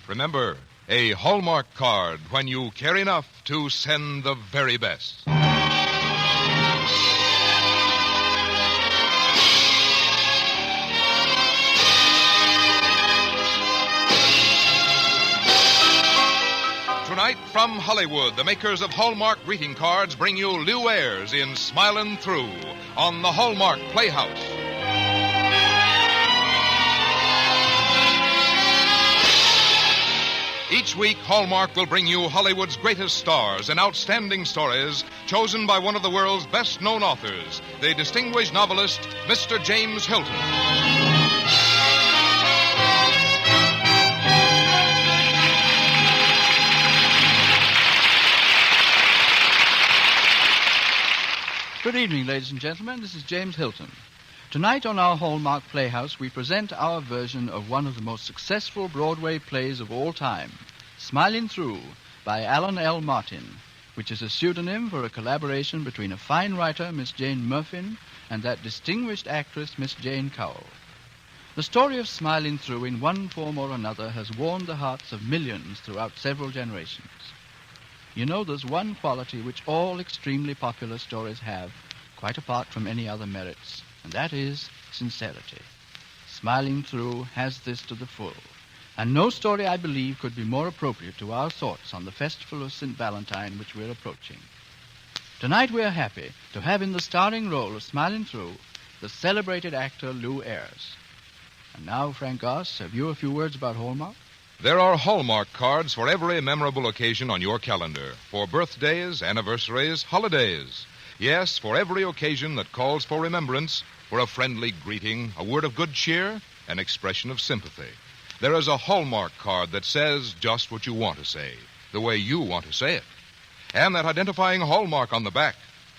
Remember, a Hallmark card when you care enough to send the very best. Tonight, from Hollywood, the makers of Hallmark greeting cards bring you Lou Ayres in Smilin' Through on the Hallmark Playhouse. Each week, Hallmark will bring you Hollywood's greatest stars and outstanding stories chosen by one of the world's best-known authors, the distinguished novelist, Mr. James Hilton. Good evening, ladies and gentlemen. This is James Hilton. Tonight on our Hallmark Playhouse, we present our version of one of the most successful Broadway plays of all time, Smilin' Through, by Alan L. Martin, which is a pseudonym for a collaboration between a fine writer, Miss Jane Murfin, and that distinguished actress, Miss Jane Cowell. The story of Smilin' Through, in one form or another, has warmed the hearts of millions throughout several generations. You know, there's one quality which all extremely popular stories have, quite apart from any other merits, and that is sincerity. Smilin' Through has this to the full, and no story, I believe, could be more appropriate to our thoughts on the festival of St. Valentine which we're approaching. Tonight we're happy to have in the starring role of Smilin' Through the celebrated actor Lou Ayres. And now, Frank Goss, have you a few words about Hallmark? There are Hallmark cards for every memorable occasion on your calendar, for birthdays, anniversaries, holidays. Yes, for every occasion that calls for remembrance, for a friendly greeting, a word of good cheer, an expression of sympathy. There is a Hallmark card that says just what you want to say, the way you want to say it. And that identifying Hallmark on the back,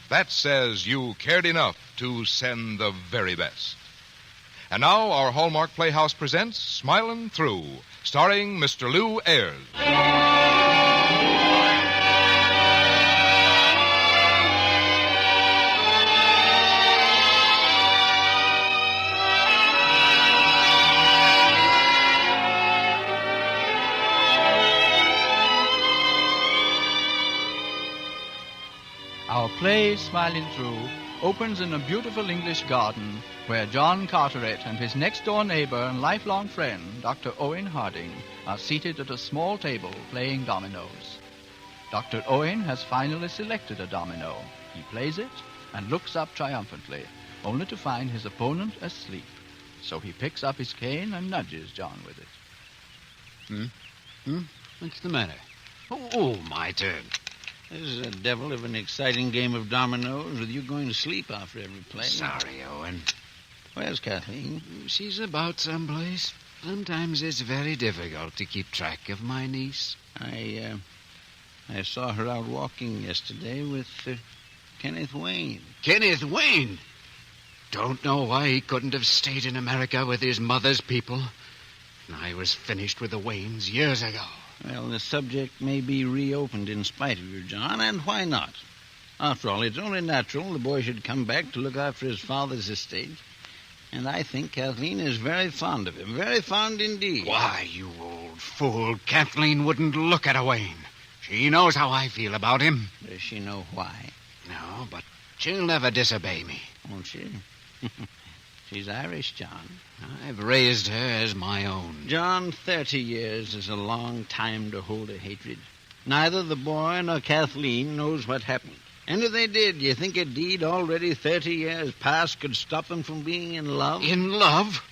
that says you cared enough to send the very best. And now our Hallmark Playhouse presents Smilin' Through, starring Mr. Lou Ayres. Our play, Smilin' Through, opens in a beautiful English garden where John Carteret and his next-door neighbor and lifelong friend, Dr. Owen Harding, are seated at a small table playing dominoes. Dr. Owen has finally selected a domino. He plays it and looks up triumphantly, only to find his opponent asleep. So he picks up his cane and nudges John with it. What's the matter? Oh, my turn. This is a devil of an exciting game of dominoes with you going to sleep after every play. Sorry, Owen. Where's Kathleen? She's about someplace. Sometimes it's very difficult to keep track of my niece. I saw her out walking yesterday with Kenneth Wayne. Kenneth Wayne? Don't know why he couldn't have stayed in America with his mother's people. I was finished with the Waynes years ago. Well, the subject may be reopened in spite of you, John, and why not? After all, it's only natural the boy should come back to look after his father's estate. And I think Kathleen is very fond of him, very fond indeed. Why, you old fool, Kathleen wouldn't look at a Wayne. She knows how I feel about him. Does she know why? No, but she'll never disobey me. Won't she? She's Irish, John. I've raised her as my own. John, 30 years is a long time to hold a hatred. Neither the boy nor Kathleen knows what happened. And if they did, you think a deed already 30 years past could stop them from being in love? In love?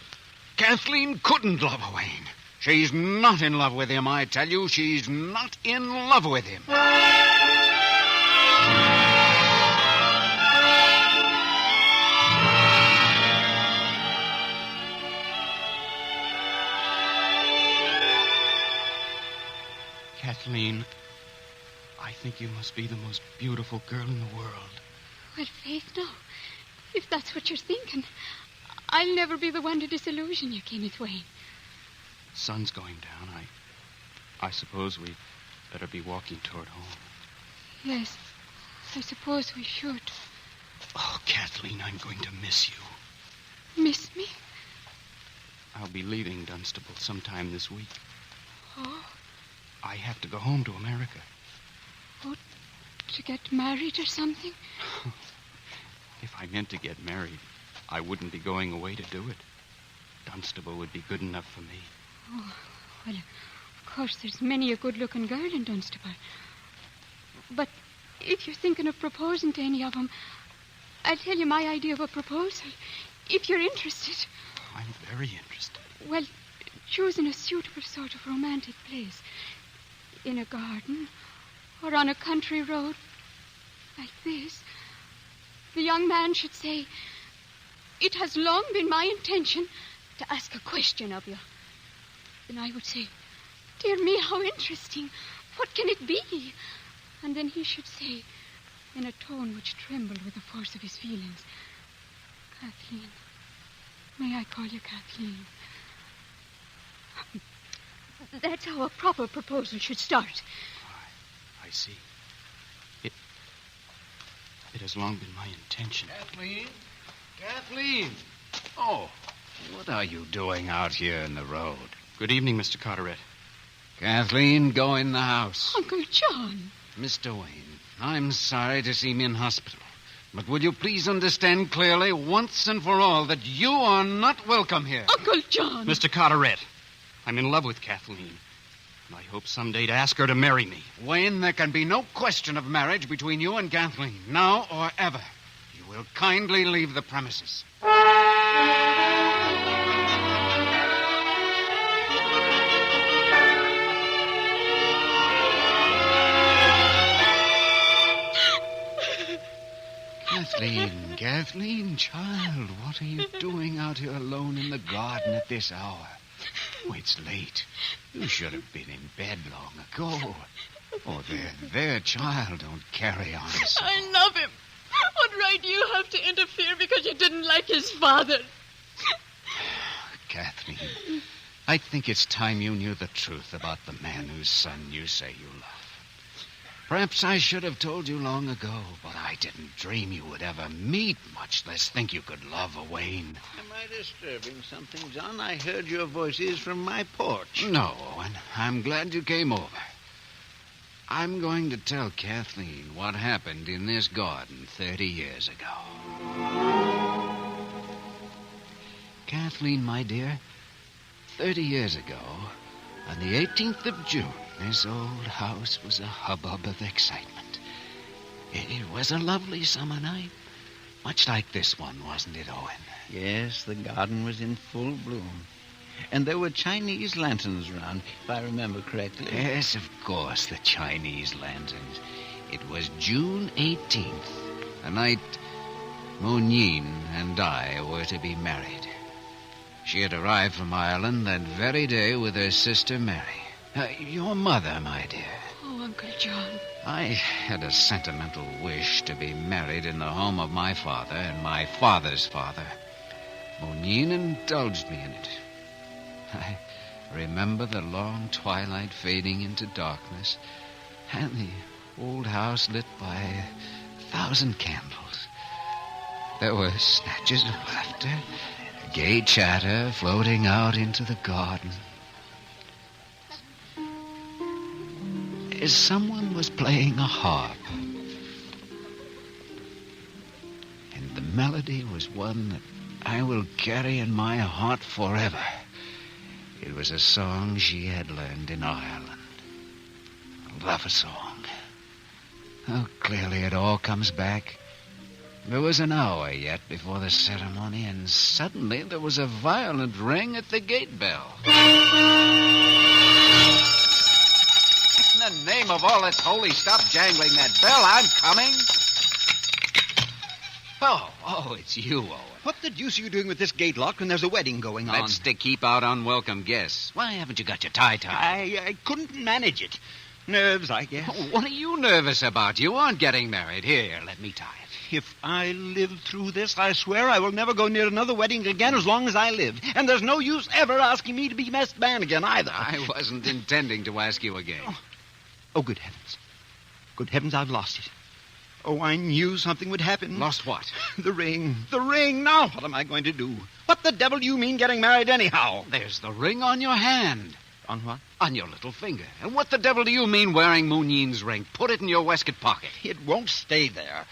Kathleen couldn't love Wayne. She's not in love with him, I tell you. She's not in love with him. Kathleen, I think you must be the most beautiful girl in the world. Well, Faith, no. If that's what you're thinking, I'll never be the one to disillusion you, Kenneth Wayne. Sun's going down. I suppose we'd better be walking toward home. Yes, I suppose we should. Oh, Kathleen, I'm going to miss you. Miss me? I'll be leaving Dunstable sometime this week. Oh. I have to go home to America. Oh, to get married or something? If I meant to get married, I wouldn't be going away to do it. Dunstable would be good enough for me. Oh, well, of course, there's many a good-looking girl in Dunstable. But if you're thinking of proposing to any of them, I'll tell you my idea of a proposal, if you're interested. I'm very interested. Well, choosing a suitable sort of romantic place. In a garden or on a country road like this. The young man should say, "It has long been my intention to ask a question of you." Then I would say, "Dear me, how interesting. What can it be?" And then he should say, in a tone which trembled with the force of his feelings, "Kathleen. May I call you Kathleen?" That's how a proper proposal should start. I see. It has long been my intention. Kathleen? Kathleen! Oh, what are you doing out here in the road? Good evening, Mr. Carteret. Kathleen, go in the house. Uncle John. Mr. Wayne, I'm sorry to see me in hospital. But will you please understand clearly, once and for all, that you are not welcome here? Uncle John. Mr. Carteret, I'm in love with Kathleen. And I hope someday to ask her to marry me. Wayne, there can be no question of marriage between you and Kathleen, now or ever. You will kindly leave the premises. Kathleen, child, what are you doing out here alone in the garden at this hour? Oh, it's late. You should have been in bed long ago. Oh, there, child, don't carry on so. I love him. What right do you have to interfere because you didn't like his father? Kathleen, I think it's time you knew the truth about the man whose son you say you love. Perhaps I should have told you long ago, but I didn't dream you would ever meet, much less think you could love a Wayne. Am I disturbing something, John? I heard your voices from my porch. No, Owen. I'm glad you came over. I'm going to tell Kathleen what happened in this garden 30 years ago. Kathleen, my dear, 30 years ago, on the 18th of June, this old house was a hubbub of excitement. It was a lovely summer night. Much like this one, wasn't it, Owen? Yes, the garden was in full bloom. And there were Chinese lanterns around, if I remember correctly. Yes, of course, the Chinese lanterns. It was June 18th, the night Moon Yin and I were to be married. She had arrived from Ireland that very day with her sister Mary. Your mother, my dear. Oh, Uncle John. I had a sentimental wish to be married in the home of my father and my father's father. Moon Yin indulged me in it. I remember the long twilight fading into darkness and the old house lit by 1,000 candles. There were snatches of laughter, gay chatter floating out into the garden. Someone was playing a harp. And the melody was one that I will carry in my heart forever. It was a song she had learned in Ireland. A love song. Oh, clearly it all comes back. There was an hour yet before the ceremony, and suddenly there was a violent ring at the gate bell. In the name of all that's holy, stop jangling that bell. I'm coming. Oh, it's you, Owen. What the deuce are you doing with this gate locked when there's a wedding going on? That's to keep out unwelcome guests. Why haven't you got your tie tied? I couldn't manage it. Nerves, I guess. Oh, what are you nervous about? You aren't getting married. Here, let me tie it. If I live through this, I swear I will never go near another wedding again as long as I live. And there's no use ever asking me to be best man again either. I wasn't intending to ask you again. Oh, good heavens. Good heavens, I've lost it. Oh, I knew something would happen. Lost what? The ring. The ring. Now, what am I going to do? What the devil do you mean getting married anyhow? There's the ring on your hand. On what? On your little finger. And what the devil do you mean wearing Moon Yin's ring? Put it in your waistcoat pocket. It won't stay there.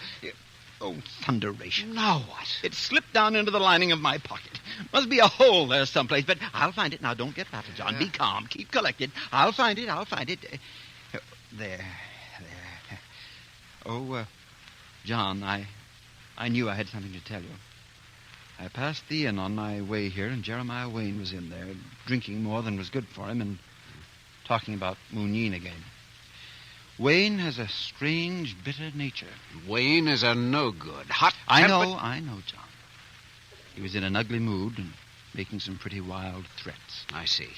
Oh, thunderation. Now what? It slipped down into the lining of my pocket. Must be a hole there someplace, but I'll find it. Now, don't get rattled, John. Be calm. Keep collected. I'll find it. There. Oh, John, I knew I had something to tell you. I passed the inn on my way here, and Jeremiah Wayne was in there, drinking more than was good for him and talking about Moon Yin again. Wayne has a strange, bitter nature. Wayne is a no-good, hot I know, John. He was in an ugly mood and making some pretty wild threats. I see.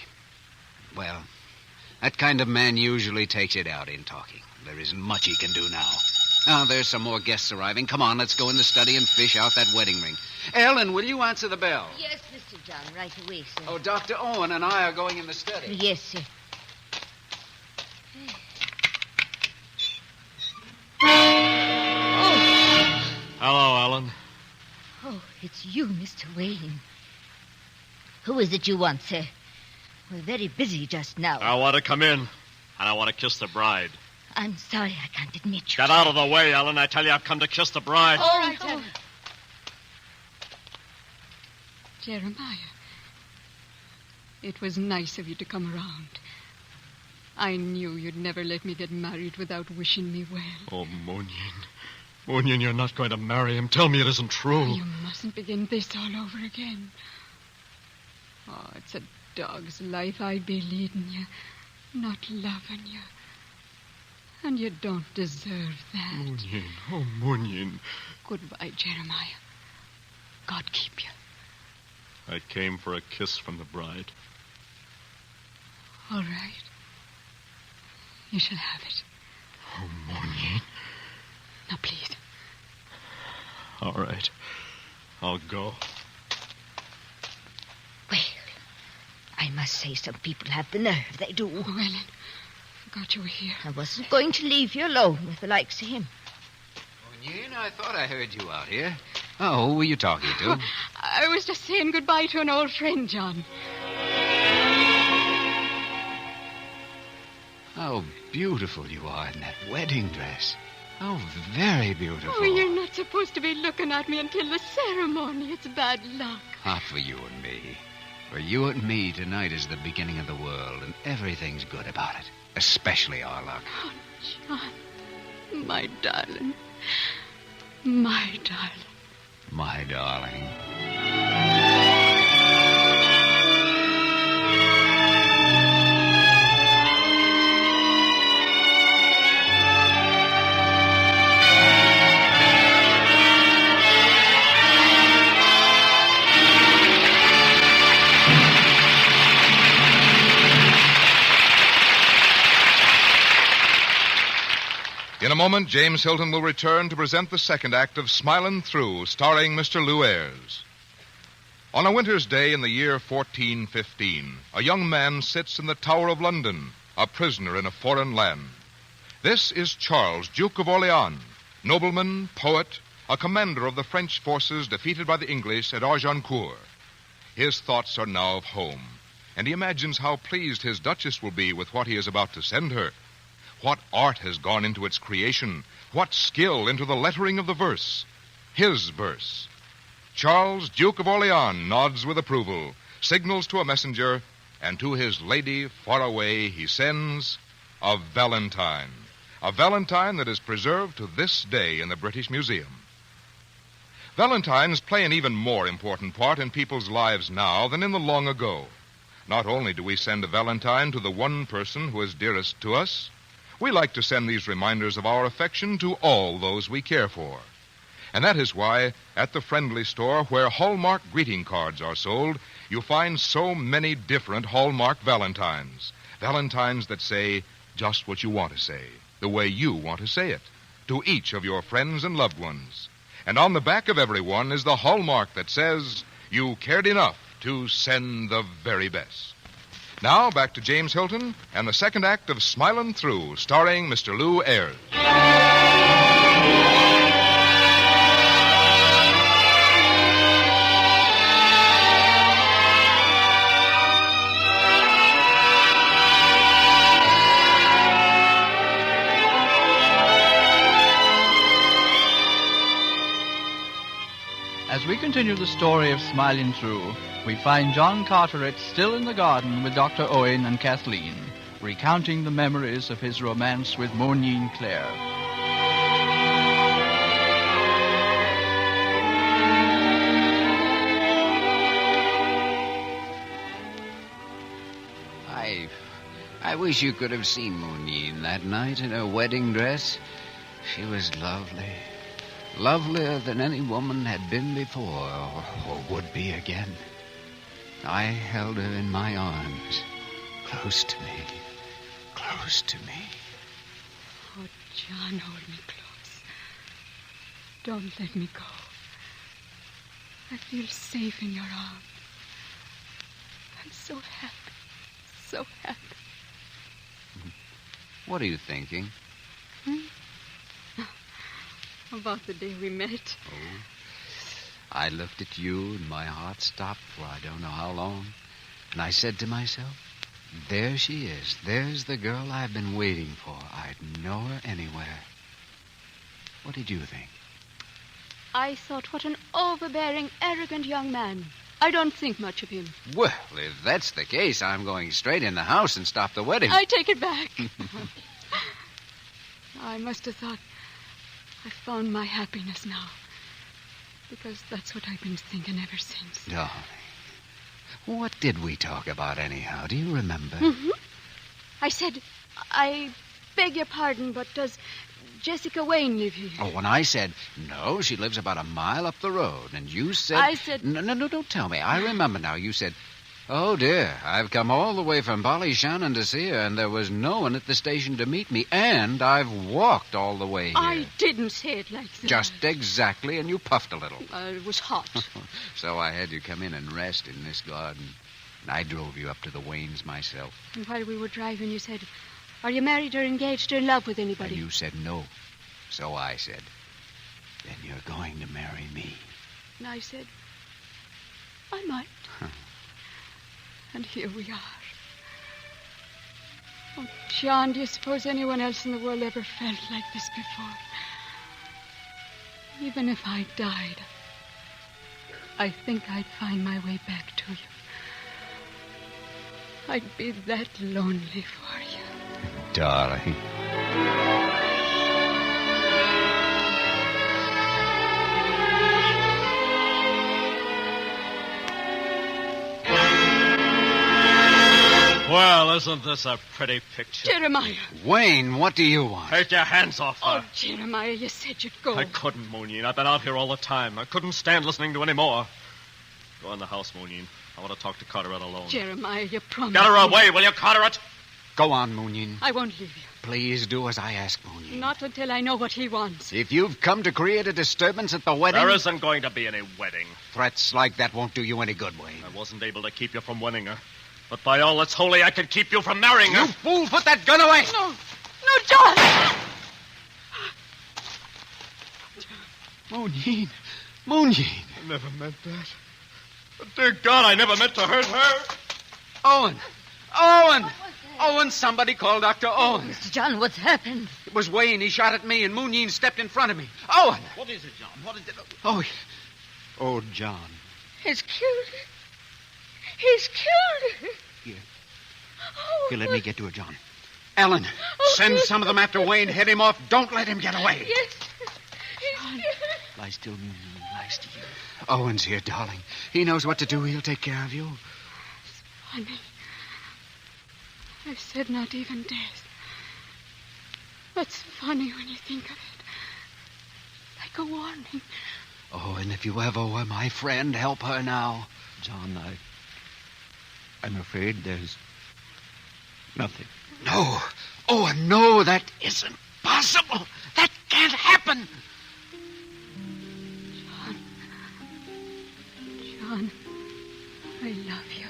Well, that kind of man usually takes it out in talking. There isn't much he can do now. Now, there's some more guests arriving. Come on, let's go in the study and fish out that wedding ring. Ellen, will you answer the bell? Yes, Mr. John, right away, sir. Oh, Dr. Owen and I are going in the study. Yes, sir. Hello, Ellen. Oh, it's you, Mr. Wayne. Who is it you want, sir? We're very busy just now. I want to come in, and I want to kiss the bride. I'm sorry I can't admit you. Get out of the way, Ellen. I tell you, I've come to kiss the bride. All right, Ellen. Jeremiah, it was nice of you to come around. I knew you'd never let me get married without wishing me well. Oh, Moon Yin. Moon Yin, you're not going to marry him. Tell me it isn't true. You mustn't begin this all over again. Oh, it's a dog's life I'd be leading you, not loving you. And you don't deserve that. Moon Yin. Oh, Moon Yin. Goodbye, Jeremiah. God keep you. I came for a kiss from the bride. All right. You shall have it. Oh, Moon Yin. Now, please. All right. I'll go. Well, I must say some people have the nerve. They do. Oh, Ellen, forgot you were here. I wasn't going to leave you alone with the likes of him. Moon Yin, I thought I heard you out here. Oh, who were you talking to? I was just saying goodbye to an old friend, John. How beautiful you are in that wedding dress. Oh, very beautiful. Oh, you're not supposed to be looking at me until the ceremony. It's bad luck. Not for you and me. For you and me, tonight is the beginning of the world, and everything's good about it. Especially our luck. Oh, John. My darling. My darling. My darling. In a moment, James Hilton will return to present the second act of Smilin' Through, starring Mr. Lew Ayres. On a winter's day in the year 1415, a young man sits in the Tower of London, a prisoner in a foreign land. This is Charles, Duke of Orleans, nobleman, poet, a commander of the French forces defeated by the English at Agincourt. His thoughts are now of home, and he imagines how pleased his Duchess will be with what he is about to send her. What art has gone into its creation, what skill into the lettering of the verse. His verse. Charles, Duke of Orleans, nods with approval, signals to a messenger, and to his lady far away he sends a valentine. A valentine that is preserved to this day in the British Museum. Valentines play an even more important part in people's lives now than in the long ago. Not only do we send a valentine to the one person who is dearest to us, we like to send these reminders of our affection to all those we care for. And that is why, at the friendly store where Hallmark greeting cards are sold, you find so many different Hallmark valentines. Valentines that say just what you want to say, the way you want to say it, to each of your friends and loved ones. And on the back of every one is the hallmark that says you cared enough to send the very best. Now, back to James Hilton and the second act of Smilin' Through, starring Mr. Lew Ayres. As we continue the story of Smilin through, we find John Carteret still in the garden with Dr. Owen and Kathleen, recounting the memories of his romance with Monine Clare. I wish you could have seen Monine that night in her wedding dress. She was lovely. Lovelier than any woman had been before, or would be again. I held her in my arms, close to me, close to me. Oh, John, hold me close. Don't let me go. I feel safe in your arms. I'm so happy, so happy. What are you thinking? About the day we met. Oh. I looked at you and my heart stopped for I don't know how long. And I said to myself, there she is. There's the girl I've been waiting for. I'd know her anywhere. What did you think? I thought, what an overbearing, arrogant young man. I don't think much of him. Well, if that's the case, I'm going straight in the house and stop the wedding. I take it back. I must have thought I found my happiness now. Because that's what I've been thinking ever since. Darling, what did we talk about anyhow? Do you remember? Mm-hmm. I said, I beg your pardon, but does Jessica Wayne live here? Oh, when I said, no, she lives about a mile up the road. And you said... I said... No, don't tell me. I remember now. You said, oh, dear, I've come all the way from Ballyshannon to see her, and there was no one at the station to meet me, and I've walked all the way here. I didn't say it like that. Just exactly, and you puffed a little. It was hot. So I had you come in and rest in this garden. And I drove you up to the Waynes myself. And while we were driving, you said, are you married or engaged or in love with anybody? And you said no. So I said, then you're going to marry me. And I said, I might. And here we are. Oh, John, do you suppose anyone else in the world ever felt like this before? Even if I died, I think I'd find my way back to you. I'd be that lonely for you. Darling. Well, isn't this a pretty picture? Jeremiah. Wayne, what do you want? Take your hands off her. Oh, Jeremiah, you said you'd go. I couldn't, Monine. I've been out here all the time. I couldn't stand listening to any more. Go in the house, Monine. I want to talk to Carteret alone. Jeremiah, you promised. Get her away, will you, Carteret? Go on, Moonian. I won't leave you. Please do as I ask, Moonian. Not until I know what he wants. If you've come to create a disturbance at the wedding... There isn't going to be any wedding. Threats like that won't do you any good, Wayne. I wasn't able to keep you from winning her. But by all that's holy, I can keep you from marrying her. You fool, put that gun away! No, John! Moonian. Moonian. I never meant that. But dear God, I never meant to hurt her. Owen! Owen! Owen, somebody call Dr. Owen. Mr. John, what's happened? It was Wayne. He shot at me, and Moonian stepped in front of me. Owen! What is it, John? What is it? Oh, John. He's killed her. He's killed her. Here. Oh, Here, let me get to her, John. Ellen, send some of them after Wayne. Head him off. Don't let him get away. Yes. He's killed. Lie still, Moonian. Lie still. Owen's here, darling. He knows what to do. He'll take care of you. It's funny. I said not even death. That's funny when you think of it. Like a warning. Oh, and if you ever were my friend, help her now. John, I'm afraid there's nothing. No. Oh, no, that isn't possible. That can't happen. John, I love you.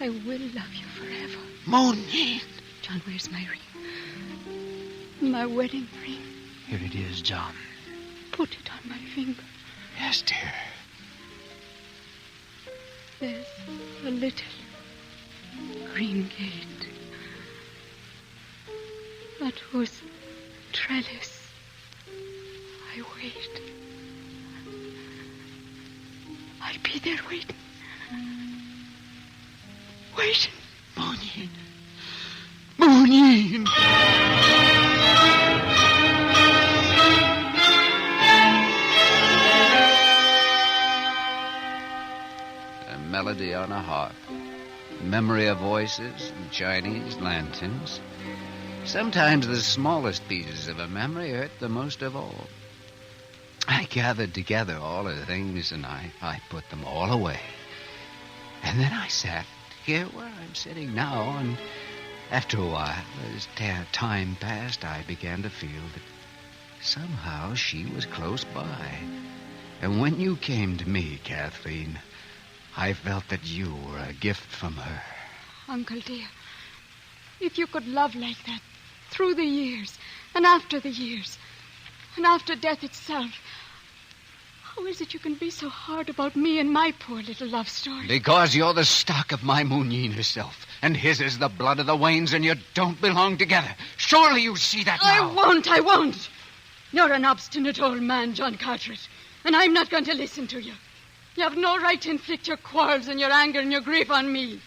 I will love you forever. Moonian. John, where's my ring? My wedding ring. Here it is, John. Put it on my finger. Yes, dear. There's a little green gate at whose trellis I wait. I'll be there waiting. Waiting. Mooneen. Mooneen! A melody on a harp. Memory of voices and Chinese lanterns. Sometimes the smallest pieces of a memory hurt the most of all. I gathered together all the things and I put them all away. And then I sat here where I'm sitting now, and after a while, as time passed, I began to feel that somehow she was close by. And when you came to me, Kathleen, I felt that you were a gift from her. Uncle dear, if you could love like that through the years and after the years and after death itself, how is it you can be so hard about me and my poor little love story? Because you're the stock of my Mooneen herself, and his is the blood of the Waynes, and you don't belong together. Surely you see that now. I won't. You're an obstinate old man, John Carteret, and I'm not going to listen to you. You have no right to inflict your quarrels and your anger and your grief on me.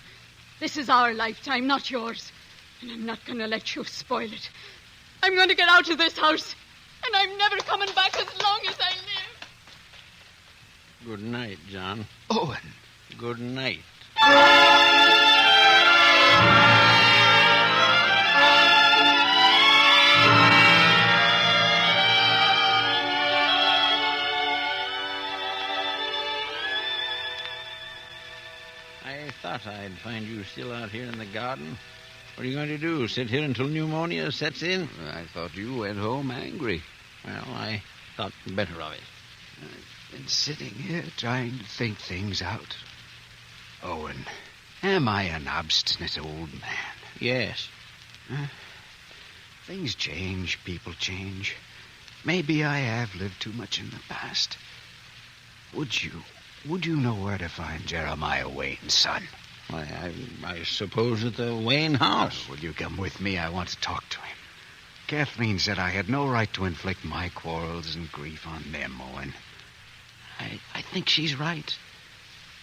This is our lifetime, not yours, and I'm not going to let you spoil it. I'm going to get out of this house, and I'm never coming back as long as I live. Good night, John. Owen. Good night. I thought I'd find you still out here in the garden. What are you going to do, sit here until pneumonia sets in? I thought you went home angry. Well, I thought better of it. I've been sitting here trying to think things out. Owen, am I an obstinate old man? Yes. Things change, people change. Maybe I have lived too much in the past. Would you know where to find Jeremiah Wayne's son? I suppose at the Wayne house. Will you come with me? I want to talk to him. Kathleen said I had no right to inflict my quarrels and grief on them, Owen. I think she's right.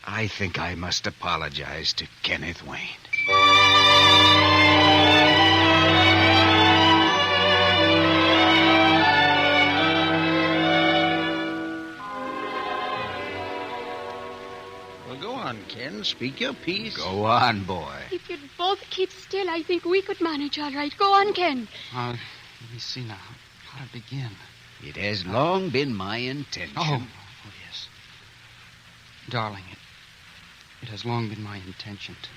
I think I must apologize to Kenneth Wayne. Well, go on, Ken. Speak your piece. Go on, boy. If you'd both keep still, I think we could manage all right. Go on, Ken. Let me see now. How to begin? It has long been my intention. Oh, yes. Darling, it has long been my intention to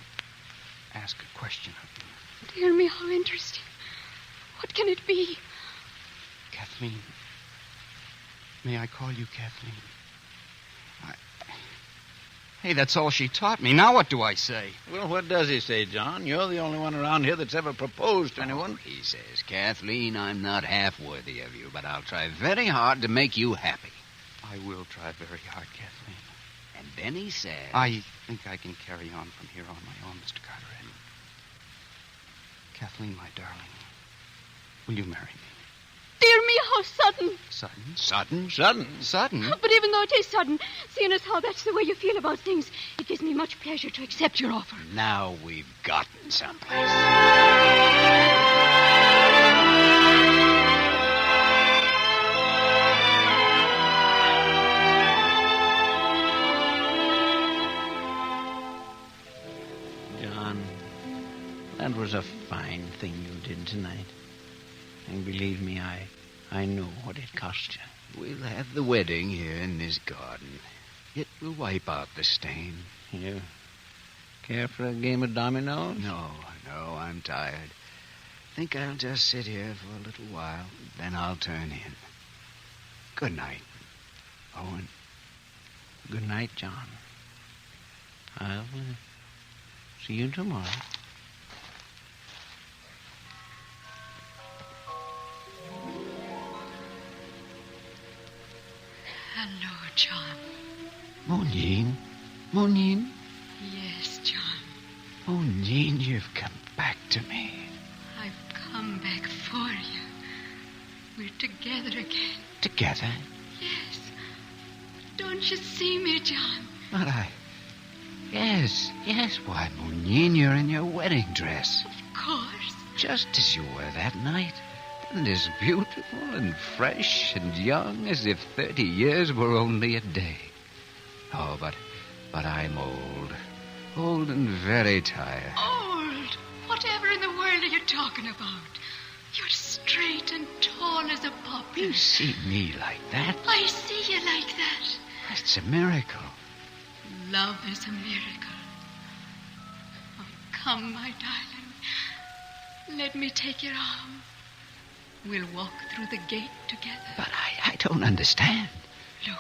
ask a question of you. Dear me, how interesting. What can it be? Kathleen. May I call you Kathleen? Hey, that's all she taught me. Now what do I say? Well, what does he say, John? You're the only one around here that's ever proposed to anyone. He says, Kathleen, I'm not half worthy of you, but I'll try very hard to make you happy. I will try very hard, Kathleen. And then he says... I think I can carry on from here on my own, Mr. Carteret. Kathleen, my darling, will you marry me? Dear me, how sudden. Sudden? Sudden? Sudden? Sudden? But even though it is sudden, seeing as how that's the way you feel about things, it gives me much pleasure to accept your offer. Now we've gotten someplace. John, that was a fine thing you did tonight. And believe me, I know what it cost you. We'll have the wedding here in this garden. It will wipe out the stain. You care for a game of dominoes? No, I'm tired. Think I'll just sit here for a little while, then I'll turn in. Good night, Owen. Good night, John. I'll see you tomorrow. Hello, John. Mooneen? Mooneen? Yes, John. Mooneen, you've come back to me. I've come back for you. We're together again. Together? Yes. Don't you see me, John? But Yes, why, Munyin, you're in your wedding dress. Of course. Just as you were that night. And as beautiful and fresh and young as if 30 years were only a day. Oh, but I'm old. Old and very tired. Old? Whatever in the world are you talking about? You're straight and tall as a poplar. You see me like that? I see you like that. It's a miracle. Love is a miracle. Oh, come, my darling. Let me take your arm. We'll walk through the gate together. But I don't understand. Look,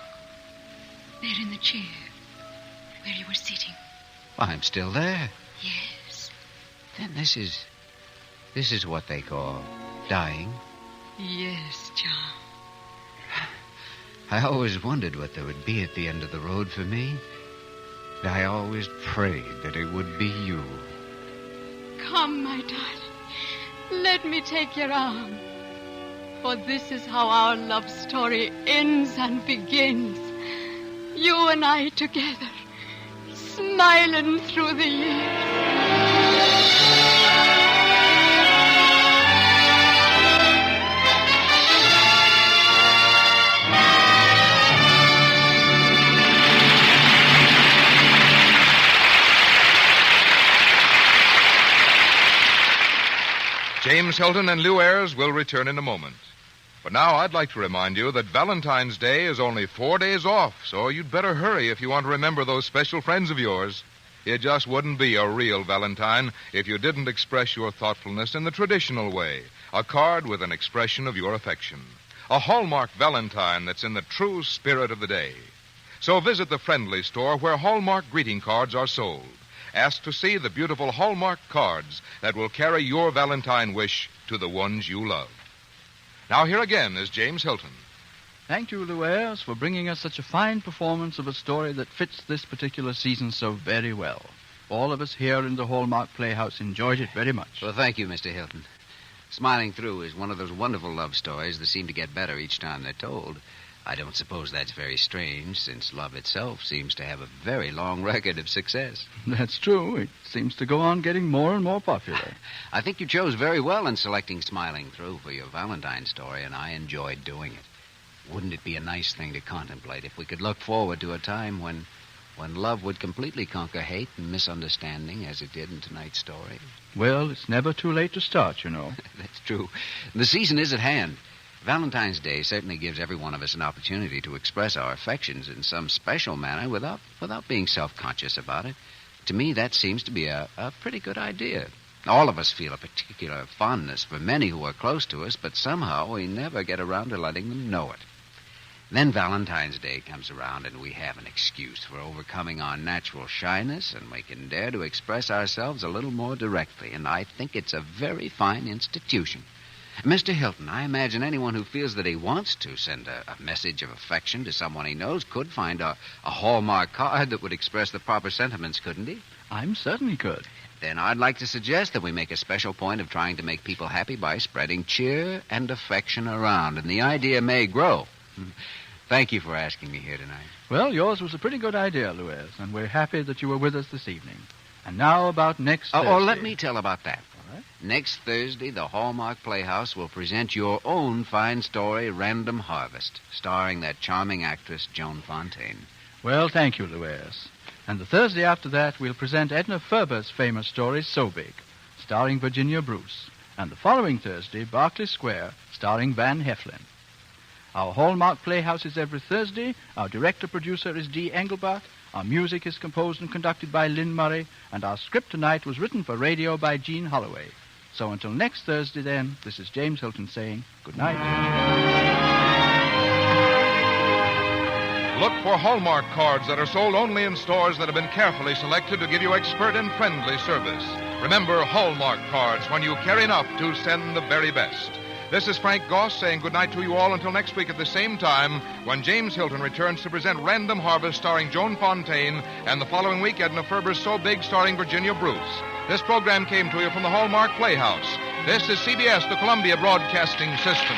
there in the chair where you were sitting. Well, I'm still there. Yes. Then this is what they call dying. Yes, John. I always wondered what there would be at the end of the road for me. I always prayed that it would be you. Come, my darling. Let me take your arm. For this is how our love story ends and begins. You and I together, smiling through the years. James Hilton and Lou Ayres will return in a moment. But now I'd like to remind you that Valentine's Day is only 4 days off, so you'd better hurry if you want to remember those special friends of yours. It just wouldn't be a real Valentine if you didn't express your thoughtfulness in the traditional way, a card with an expression of your affection. A Hallmark Valentine that's in the true spirit of the day. So visit the friendly store where Hallmark greeting cards are sold. Ask to see the beautiful Hallmark cards that will carry your Valentine wish to the ones you love. Now here again is James Hilton. Thank you, Lou Ayres, for bringing us such a fine performance of a story that fits this particular season so very well. All of us here in the Hallmark Playhouse enjoyed it very much. Well, thank you, Mr. Hilton. Smiling Through is one of those wonderful love stories that seem to get better each time they're told. I don't suppose that's very strange, since love itself seems to have a very long record of success. That's true. It seems to go on getting more and more popular. I think you chose very well in selecting Smiling Through for your Valentine story, and I enjoyed doing it. Wouldn't it be a nice thing to contemplate if we could look forward to a time when love would completely conquer hate and misunderstanding, as it did in tonight's story? Well, it's never too late to start, you know. That's true. The season is at hand. Valentine's Day certainly gives every one of us an opportunity to express our affections in some special manner without being self-conscious about it. To me, that seems to be a pretty good idea. All of us feel a particular fondness for many who are close to us, but somehow we never get around to letting them know it. Then Valentine's Day comes around, and we have an excuse for overcoming our natural shyness, and we can dare to express ourselves a little more directly, and I think it's a very fine institution. Mr. Hilton, I imagine anyone who feels that he wants to send a message of affection to someone he knows could find a Hallmark card that would express the proper sentiments, couldn't he? I'm certain he could. Then I'd like to suggest that we make a special point of trying to make people happy by spreading cheer and affection around, and the idea may grow. Thank you for asking me here tonight. Well, yours was a pretty good idea, Lou Ayres, and we're happy that you were with us this evening. And now about next Thursday. Oh, let me tell about that. All right. Next Thursday, the Hallmark Playhouse will present your own fine story, Random Harvest, starring that charming actress, Joan Fontaine. Well, thank you, Lou Ayres. And the Thursday after that, we'll present Edna Ferber's famous story, So Big, starring Virginia Bruce. And the following Thursday, Berkeley Square, starring Van Heflin. Our Hallmark Playhouse is every Thursday. Our director-producer is Dee Engelbart. Our music is composed and conducted by Lynn Murray. And our script tonight was written for radio by Gene Holloway. So until next Thursday, then, this is James Hilton saying good night. Look for Hallmark cards that are sold only in stores that have been carefully selected to give you expert and friendly service. Remember Hallmark cards when you care enough to send the very best. This is Frank Goss saying goodnight to you all until next week at the same time when James Hilton returns to present Random Harvest starring Joan Fontaine and the following week Edna Ferber's So Big starring Virginia Bruce. This program came to you from the Hallmark Playhouse. This is CBS, the Columbia Broadcasting System.